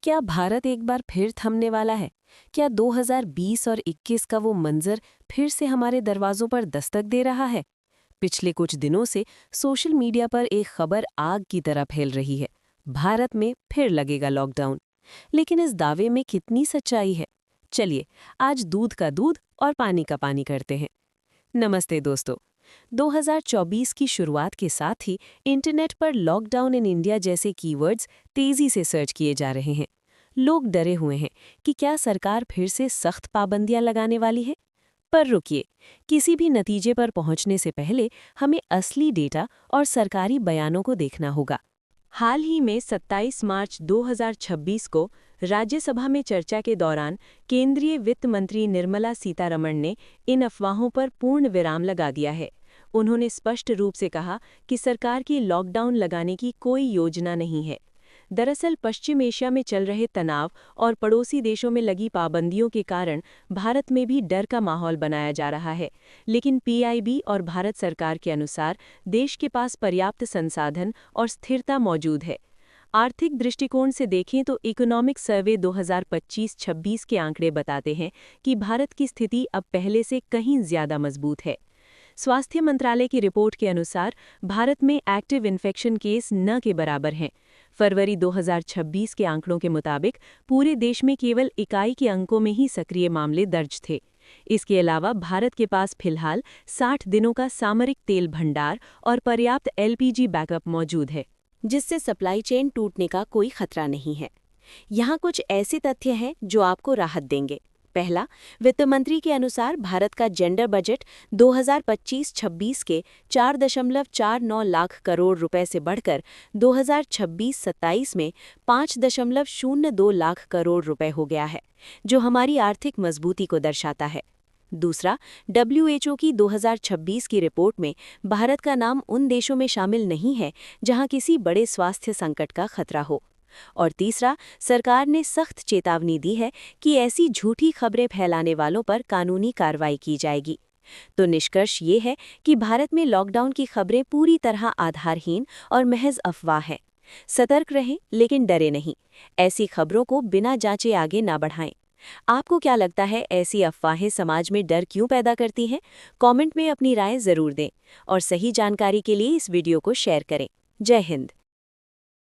क्या भारत एक बार फिर थमने वाला है? क्या 2020 और 21 का वो मंजर फिर से हमारे दरवाजों पर दस्तक दे रहा है? पिछले कुछ दिनों से सोशल मीडिया पर एक खबर आग की तरह फैल रही है। भारत में फिर लगेगा लॉकडाउन। लेकिन इस दावे में कितनी सच्चाई है? चलिए, आज दूध का दूध और पानी का पानी करते हैं। नमस्ते दोस्तों। 2024 की शुरुआत के साथ ही इंटरनेट पर लॉकडाउन इन इंडिया जैसे कीवर्ड्स तेजी से सर्च किए जा रहे हैं। लोग डरे हुए हैं कि क्या सरकार फिर से सख्त पाबंदियां लगाने वाली है। पर रुकिए, किसी भी नतीजे पर पहुंचने से पहले हमें असली डेटा और सरकारी बयानों को देखना होगा। हाल ही में 27 मार्च 2026 को राज्यसभा में चर्चा के दौरान केंद्रीय वित्त मंत्री निर्मला सीतारमण ने इन अफवाहों पर पूर्ण विराम लगा दिया है। उन्होंने स्पष्ट रूप से कहा कि सरकार की लॉकडाउन लगाने की कोई योजना नहीं है। दरअसल पश्चिम एशिया में चल रहे तनाव और पड़ोसी देशों में लगी पाबंदियों के कारण भारत में भी डर का माहौल बनाया जा रहा है। लेकिन पीआईबी और भारत सरकार के अनुसार देश के पास पर्याप्त संसाधन और स्थिरता मौजूद है। आर्थिक दृष्टिकोण से देखें तो इकोनॉमिक सर्वे 2025-26 के आंकड़े बताते हैं कि भारत की स्थिति अब पहले से कहीं ज्यादा मजबूत है। स्वास्थ्य मंत्रालय की रिपोर्ट के अनुसार भारत में एक्टिव इन्फेक्शन केस न के बराबर हैं। फरवरी 2026 के आंकड़ों के मुताबिक पूरे देश में केवल इकाई के अंकों में ही सक्रिय मामले दर्ज थे। इसके अलावा भारत के पास फिलहाल 60 दिनों का सामरिक तेल भंडार और पर्याप्त एलपीजी बैकअप मौजूद है, जिससे सप्लाई चेन टूटने का कोई खतरा नहीं है। यहाँ कुछ ऐसे तथ्य हैं जो आपको राहत देंगे। पहला, वित्त मंत्री के अनुसार भारत का जेंडर बजट 2025-26 के 4.49 लाख करोड़ रुपए से बढ़कर 2026-27 में 5.02 लाख करोड़ रुपए हो गया है, जो हमारी आर्थिक मजबूती को दर्शाता है। दूसरा, डब्ल्यूएचओ की 2026 की रिपोर्ट में भारत का नाम उन देशों में शामिल नहीं है जहां किसी बड़े स्वास्थ्य संकट का खतरा हो। और तीसरा, सरकार ने सख्त चेतावनी दी है कि ऐसी झूठी खबरें फैलाने वालों पर कानूनी कार्रवाई की जाएगी। तो निष्कर्ष ये है कि भारत में लॉकडाउन की खबरें पूरी तरह आधारहीन और महज अफवाह हैं। सतर्क रहें, लेकिन डरे नहीं। ऐसी खबरों को बिना जांचे आगे ना बढ़ाएं। आपको क्या लगता है, ऐसी अफवाहें समाज में डर क्यों पैदा करती हैं? कमेंट में अपनी राय जरूर दें और सही जानकारी के लिए इस वीडियो को शेयर करें। जय हिंद।